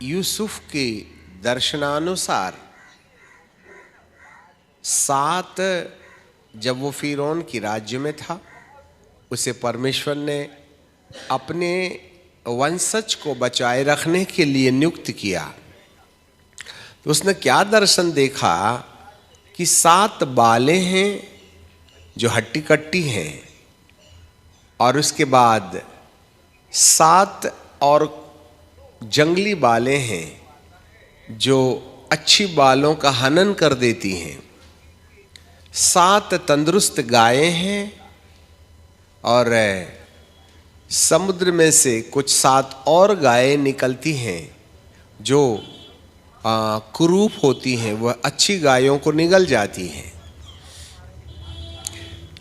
यूसुफ के दर्शनानुसार 7 जब वो फिरौन की राज्य में था, उसे परमेश्वर ने अपने वंशज को बचाए रखने के लिए नियुक्त किया। तो उसने क्या दर्शन देखा कि 7 बालें हैं जो हट्टी कट्टी हैं, और उसके बाद 7 और जंगली बालें हैं जो अच्छी बालों का हनन कर देती हैं। 7 तंदुरुस्त गायें हैं और समुद्र में से कुछ 7 और गायें निकलती हैं जो कुरूप होती हैं, वह अच्छी गायों को निगल जाती हैं।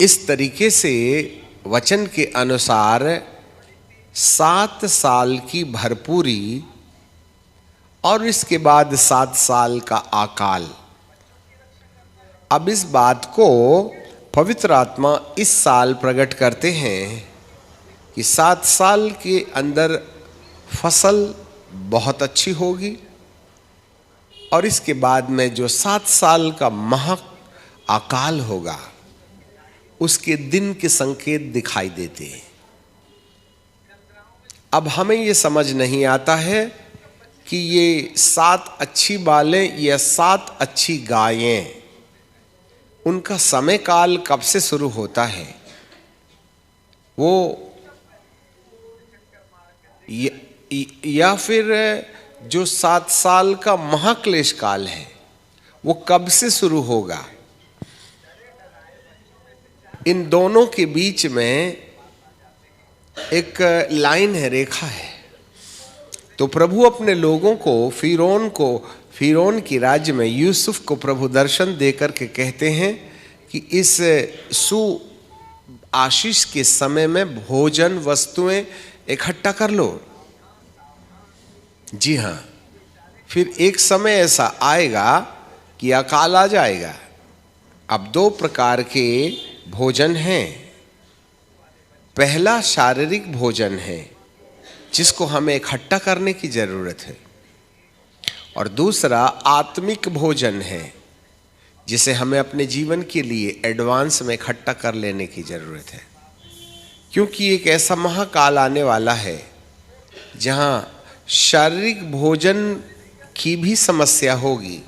इस तरीके से वचन के अनुसार 7 साल की भरपूरी और इसके बाद 7 साल का अकाल। अब इस बात को पवित्र आत्मा इस साल प्रकट करते हैं कि 7 साल के अंदर फसल बहुत अच्छी होगी, और इसके बाद में जो 7 साल का महा अकाल होगा उसके दिन के संकेत दिखाई देते हैं। अब हमें ये समझ नहीं आता है कि ये 7 अच्छी बालें या 7 अच्छी गायें, उनका समय काल कब से शुरू होता है। वो या फिर जो 7 साल का महाक्लेश काल है वो कब से शुरू होगा। इन दोनों के बीच में एक लाइन है, रेखा है। तो प्रभु अपने लोगों को, फिरौन की राज्य में यूसुफ को प्रभु दर्शन देकर के कहते हैं कि इस सु आशीष के समय में भोजन वस्तुएं इकट्ठा कर लो। जी हाँ, फिर एक समय ऐसा आएगा कि अकाल आ जाएगा। अब 2 प्रकार के भोजन हैं। पहला शारीरिक भोजन है जिसको हमें इकट्ठा करने की जरूरत है, और दूसरा आत्मिक भोजन है जिसे हमें अपने जीवन के लिए एडवांस में इकट्ठा कर लेने की जरूरत है। क्योंकि एक ऐसा महाकाल आने वाला है जहां शारीरिक भोजन की भी समस्या होगी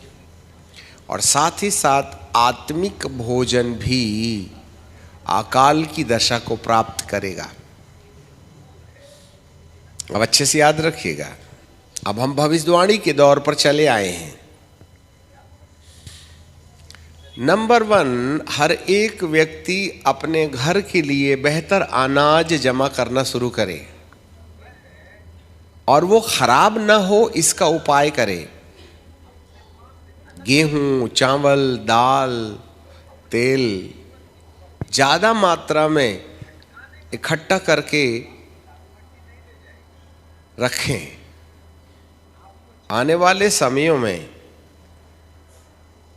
और साथ ही साथ आत्मिक भोजन भी अकाल की दशा को प्राप्त करेगा। अब अच्छे से याद रखिएगा, अब हम भविष्यवाणी के दौर पर चले आए हैं। नंबर 1, हर एक व्यक्ति अपने घर के लिए बेहतर अनाज जमा करना शुरू करे और वो खराब ना हो इसका उपाय करे। गेहूं, चावल, दाल, तेल ज्यादा मात्रा में इकट्ठा करके रखें। आने वाले समयों में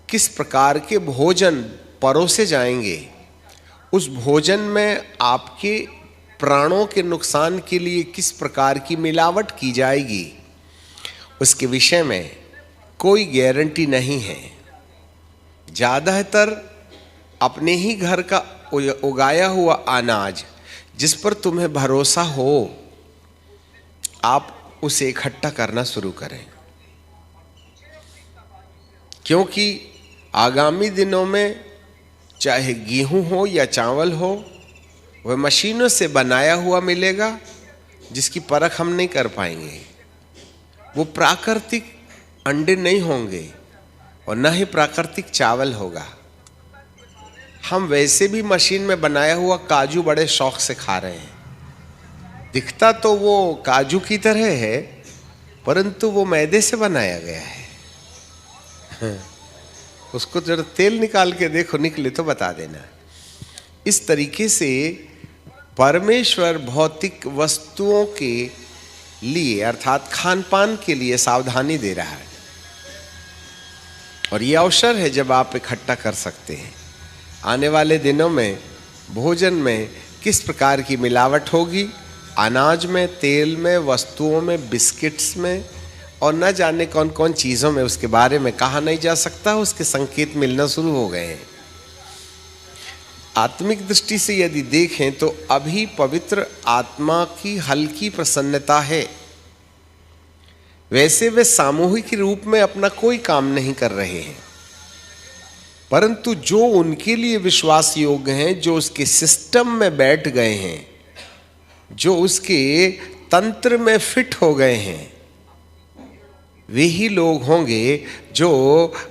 किस प्रकार के भोजन परोसे जाएंगे, उस भोजन में आपके प्राणों के नुकसान के लिए किस प्रकार की मिलावट की जाएगी, उसके विषय में कोई गारंटी नहीं है। ज़्यादातर अपने ही घर का उगाया हुआ अनाज जिस पर तुम्हें भरोसा हो, आप उसे इकट्ठा करना शुरू करें, क्योंकि आगामी दिनों में चाहे गेहूं हो या चावल हो, वह मशीनों से बनाया हुआ मिलेगा जिसकी परख हम नहीं कर पाएंगे। वो प्राकृतिक अंडे नहीं होंगे और न ही प्राकृतिक चावल होगा। हम वैसे भी मशीन में बनाया हुआ काजू बड़े शौक से खा रहे हैं। दिखता तो वो काजू की तरह है, परंतु वो मैदे से बनाया गया है। उसको जरा तेल निकाल के देखो, निकले तो बता देना। इस तरीके से परमेश्वर भौतिक वस्तुओं के लिए अर्थात खान पान के लिए सावधानी दे रहा है, और ये अवसर है जब आप इकट्ठा कर सकते हैं। आने वाले दिनों में भोजन में किस प्रकार की मिलावट होगी, अनाज में, तेल में, वस्तुओं में, बिस्किट्स में और न जाने कौन कौन चीज़ों में उसके बारे में कहा नहीं जा सकता, उसके संकेत मिलना शुरू हो गए हैं। आत्मिक दृष्टि से यदि देखें तो अभी पवित्र आत्मा की हल्की प्रसन्नता है। वैसे वे सामूहिक रूप में अपना कोई काम नहीं कर रहे हैं, परंतु जो उनके लिए विश्वास योग्य हैं, जो उसके सिस्टम में बैठ गए हैं, जो उसके तंत्र में फिट हो गए हैं, वे ही लोग होंगे जो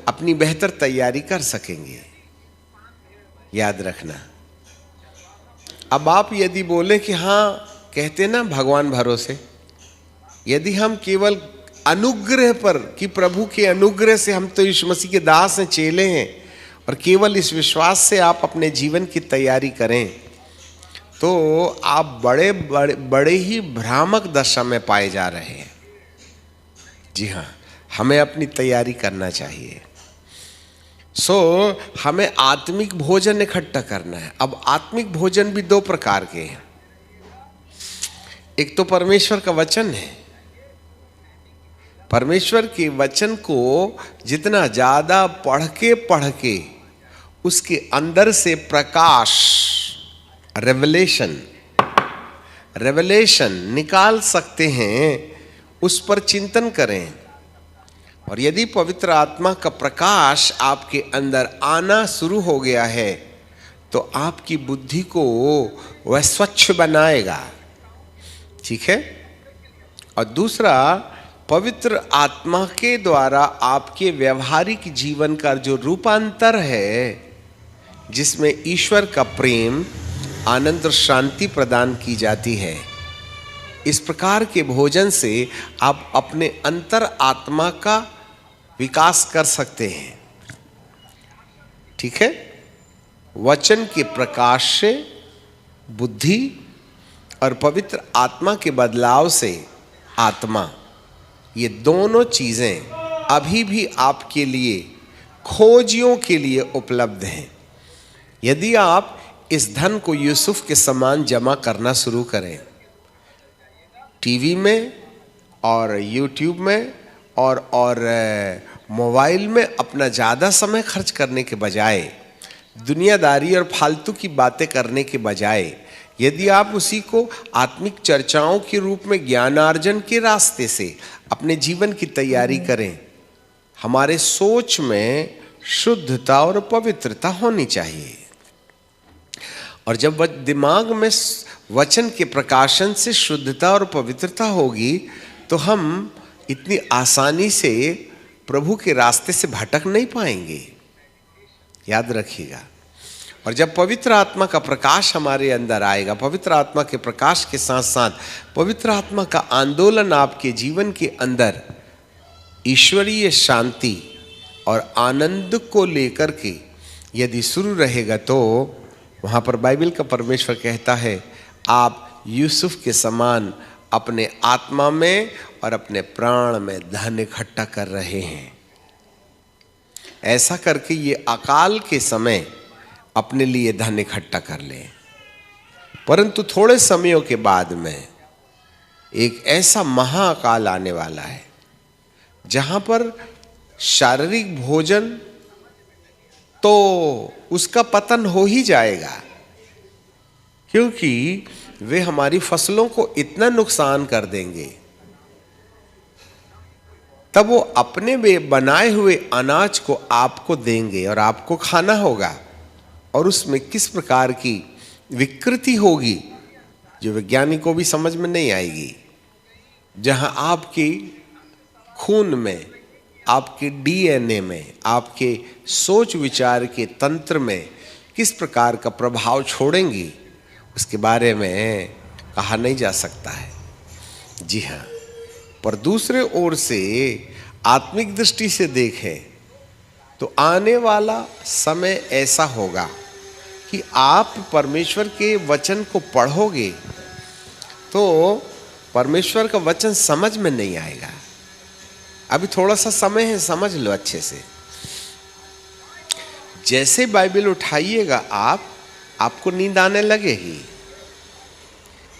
अपनी बेहतर तैयारी कर सकेंगे। याद रखना। अब आप यदि बोले कि हाँ, कहते ना भगवान भरोसे, यदि हम केवल अनुग्रह पर कि प्रभु के अनुग्रह से हम तो यीशु मसीह के दास हैं, चेले हैं, और केवल इस विश्वास से आप अपने जीवन की तैयारी करें, तो आप बड़े बड़े बड़े ही भ्रामक दशा में पाए जा रहे हैं। जी हाँ, हमें अपनी तैयारी करना चाहिए। हमें आत्मिक भोजन इकट्ठा करना है। अब आत्मिक भोजन भी दो प्रकार के हैं। एक तो परमेश्वर का वचन है। परमेश्वर के वचन को जितना ज्यादा पढ़ के उसके अंदर से प्रकाश, रेवलेशन निकाल सकते हैं, उस पर चिंतन करें। और यदि पवित्र आत्मा का प्रकाश आपके अंदर आना शुरू हो गया है, तो आपकी बुद्धि को वह स्वच्छ बनाएगा। ठीक है। और दूसरा, पवित्र आत्मा के द्वारा आपके व्यवहारिक जीवन का जो रूपांतर है, जिसमें ईश्वर का प्रेम, आनंद और शांति प्रदान की जाती है, इस प्रकार के भोजन से आप अपने अंतर आत्मा का विकास कर सकते हैं। ठीक है। वचन के प्रकाश से बुद्धि और पवित्र आत्मा के बदलाव से आत्मा, ये दोनों चीजें अभी भी आपके लिए, खोजियों के लिए उपलब्ध हैं। यदि आप इस धन को यूसुफ के समान जमा करना शुरू करें, टीवी में और यूट्यूब में और मोबाइल में अपना ज़्यादा समय खर्च करने के बजाय, दुनियादारी और फालतू की बातें करने के बजाय, यदि आप उसी को आत्मिक चर्चाओं के रूप में ज्ञानार्जन के रास्ते से अपने जीवन की तैयारी करें, हमारे सोच में शुद्धता और पवित्रता होनी चाहिए। और जब दिमाग में वचन के प्रकाशन से शुद्धता और पवित्रता होगी, तो हम इतनी आसानी से प्रभु के रास्ते से भटक नहीं पाएंगे। याद रखिएगा। और जब पवित्र आत्मा का प्रकाश हमारे अंदर आएगा, पवित्र आत्मा के प्रकाश के साथ साथ पवित्र आत्मा का आंदोलन आपके जीवन के अंदर ईश्वरीय शांति और आनंद को लेकर के यदि शुरू रहेगा, तो वहाँ पर बाइबल का परमेश्वर कहता है, आप यूसुफ के समान अपने आत्मा में और अपने प्राण में धन इकट्ठा कर रहे हैं। ऐसा करके ये अकाल के समय अपने लिए धन इकट्ठा कर लें। परंतु थोड़े समयों के बाद में एक ऐसा महाअकाल आने वाला है, जहां पर शारीरिक भोजन तो उसका पतन हो ही जाएगा, क्योंकि वे हमारी फसलों को इतना नुकसान कर देंगे। तब वो अपने बनाए हुए अनाज को आपको देंगे और आपको खाना होगा, और उसमें किस प्रकार की विकृति होगी जो वैज्ञानिक को भी समझ में नहीं आएगी। जहां आपकी खून में, आपके डीएनए में, आपके सोच विचार के तंत्र में किस प्रकार का प्रभाव छोड़ेंगी, उसके बारे में कहा नहीं जा सकता है। जी हाँ। पर दूसरे ओर से आत्मिक दृष्टि से देखें तो आने वाला समय ऐसा होगा कि आप परमेश्वर के वचन को पढ़ोगे तो परमेश्वर का वचन समझ में नहीं आएगा। अभी थोड़ा सा समय है, समझ लो अच्छे से। जैसे बाइबल उठाइएगा आपको नींद आने लगेगी,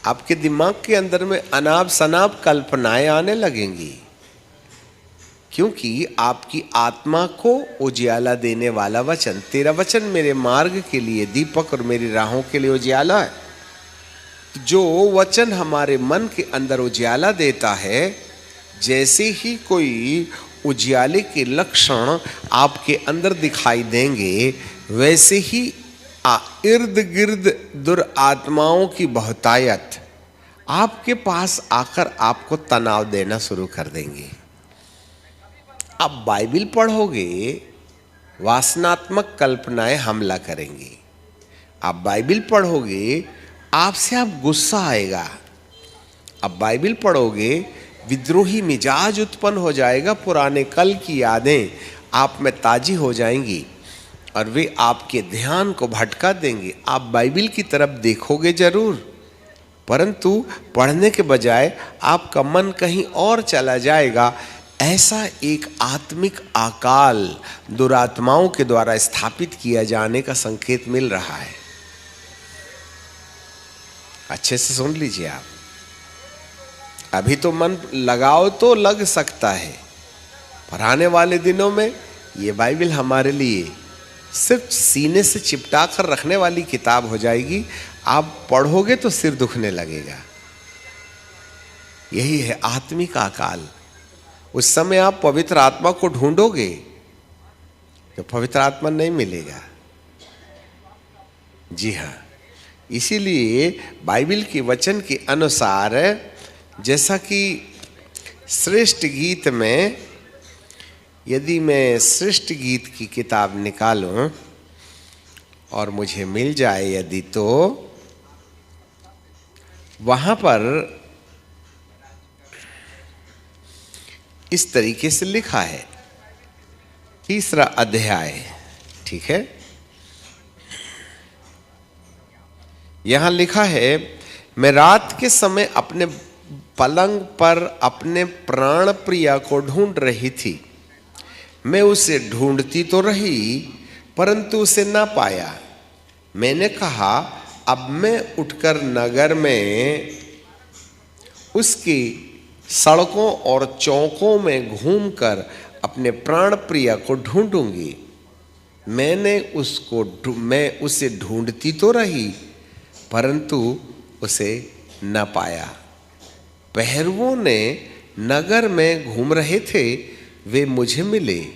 आपके दिमाग के अंदर में अनाप शनाप कल्पनाएं आने लगेंगी, क्योंकि आपकी आत्मा को उजियाला देने वाला वचन, तेरा वचन मेरे मार्ग के लिए दीपक और मेरी राहों के लिए उजियाला है। जो वचन हमारे मन के अंदर उजियाला देता है, जैसे ही कोई उजियाले के लक्षण आपके अंदर दिखाई देंगे, वैसे ही इर्द गिर्द दुरात्माओं की बहुतायत आपके पास आकर आपको तनाव देना शुरू कर देंगे। आप बाइबल पढ़ोगे, वासनात्मक कल्पनाएं हमला करेंगी। आप बाइबल पढ़ोगे, आपसे आप गुस्सा आएगा। आप बाइबल पढ़ोगे, विद्रोही मिजाज उत्पन्न हो जाएगा। पुराने कल की यादें आप में ताजी हो जाएंगी और वे आपके ध्यान को भटका देंगे। आप बाइबल की तरफ देखोगे जरूर, परंतु पढ़ने के बजाय आपका मन कहीं और चला जाएगा। ऐसा एक आत्मिक अकाल दुरात्माओं के द्वारा स्थापित किया जाने का संकेत मिल रहा है। अच्छे से सुन लीजिए आप। अभी तो मन लगाओ तो लग सकता है, पर आने वाले दिनों में ये बाइबल हमारे लिए सिर्फ सीने से चिपटा कर रखने वाली किताब हो जाएगी। आप पढ़ोगे तो सिर दुखने लगेगा। यही है आत्मिक अकाल। उस समय आप पवित्र आत्मा को ढूंढोगे तो पवित्र आत्मा नहीं मिलेगा। जी हाँ, इसीलिए बाइबल के वचन के अनुसार, जैसा कि श्रेष्ठ गीत में, यदि मैं श्रेष्ठ गीत की किताब निकालूं और मुझे मिल जाए यदि, तो वहां पर इस तरीके से लिखा है, 3रा अध्याय, ठीक है। यहां लिखा है, मैं रात के समय अपने पलंग पर अपने प्राण प्रिया को ढूंढ रही थी। मैं उसे ढूंढती तो रही, परंतु उसे ना पाया। मैंने कहा, अब मैं उठकर नगर में उसकी सड़कों और चौकों में घूमकर अपने प्राण प्रिया को ढूंढूंगी। मैं उसे ढूंढती तो रही, परंतु उसे न पाया। पहरुओं ने नगर में घूम रहे थे, वे मुझे मिले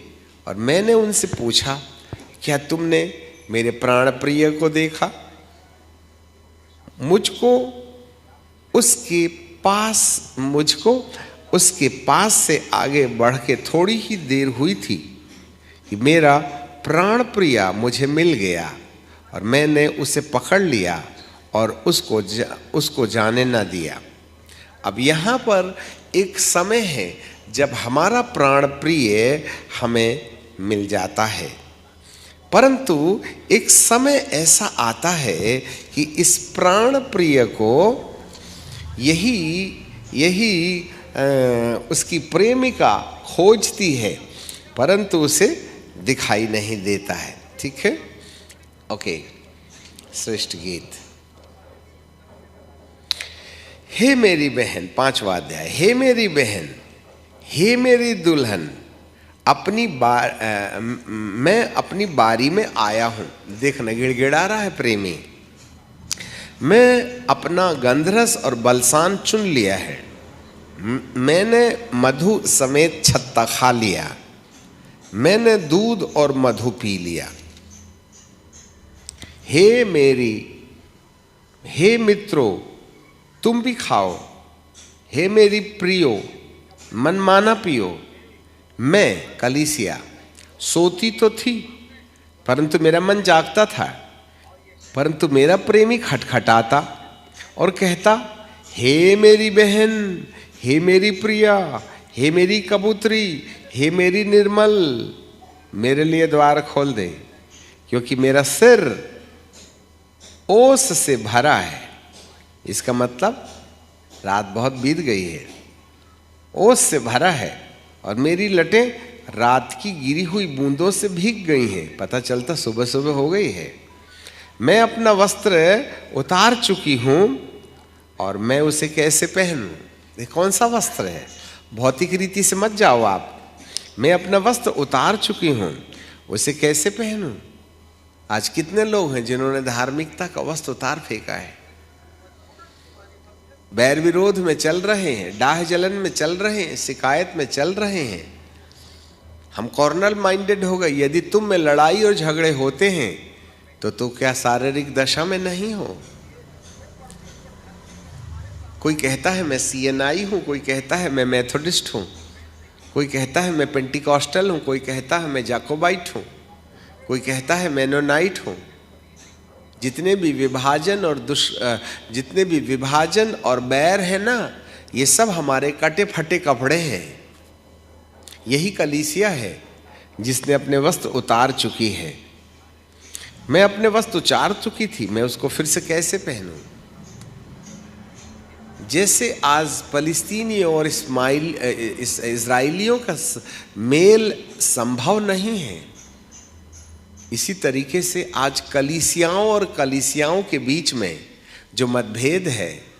और मैंने उनसे पूछा, क्या तुमने मेरे प्राण प्रिय को देखा? मुझको उसके पास से आगे बढ़ के थोड़ी ही देर हुई थी कि मेरा प्राण प्रिया मुझे मिल गया और मैंने उसे पकड़ लिया और उसको जाने न दिया। अब यहाँ पर एक समय है जब हमारा प्राण प्रिय हमें मिल जाता है, परंतु एक समय ऐसा आता है कि इस प्राण प्रिय को यही उसकी प्रेमिका खोजती है, परंतु उसे दिखाई नहीं देता है। ठीक है, ओके। श्रेष्ठ गीत। हे मेरी बहन, 5वां अध्याय। हे मेरी बहन, हे मेरी दुल्हन, मैं अपनी बारी में आया हूं। देखना, गिड़गिड़ा रहा है प्रेमी। मैं अपना गंधरस और बलसान चुन लिया है। मैंने मधु समेत छत्ता खा लिया। मैंने दूध और मधु पी लिया। हे मित्रों, तुम भी खाओ। हे मेरी प्रियो, मनमाना पियो। मैं कलीसिया सोती तो थी, परंतु मेरा मन जागता था। परंतु मेरा प्रेमी खटखटाता और कहता, हे मेरी बहन, हे मेरी प्रिया, हे मेरी कबूतरी, हे मेरी निर्मल, मेरे लिए द्वार खोल दे, क्योंकि मेरा सिर ओस से भरा है। इसका मतलब रात बहुत बीत गई है, ओस से भरा है और मेरी लटें रात की गिरी हुई बूंदों से भीग गई हैं। पता चलता सुबह सुबह हो गई है। मैं अपना वस्त्र उतार चुकी हूं और मैं उसे कैसे पहनूं? ये कौन सा वस्त्र है? भौतिक रीति से मत जाओ आप। मैं अपना वस्त्र उतार चुकी हूं, उसे कैसे पहनूं? आज कितने लोग हैं जिन्होंने धार्मिकता का वस्त्र उतार फेंका है, बैर विरोध में चल रहे हैं, डाह जलन में चल रहे हैं, शिकायत में चल रहे हैं। हम कॉर्नर माइंडेड हो गए। यदि तुम में लड़ाई और झगड़े होते हैं तो क्या शारीरिक दशा में नहीं हो? कोई कहता है मैं सीएनआई हूं, कोई कहता है मैं मेथोडिस्ट हूं, कोई कहता है मैं पेंटिकॉस्टल हूं, कोई कहता है मैं जाकोबाइट हूं, कोई कहता है मेनोनाइट हूं। जितने भी विभाजन और बैर है ना, ये सब हमारे कटे फटे कपड़े हैं। यही कलीसिया है जिसने अपने वस्त्र उतार चुकी है। मैं अपने वस्त्र उतार चुकी थी, मैं उसको फिर से कैसे पहनूं? जैसे आज फलस्तीनियों और इस्राएलियों का मेल संभव नहीं है, इसी तरीके से आज कलीसियाओं और कलीसियाओं के बीच में जो मतभेद है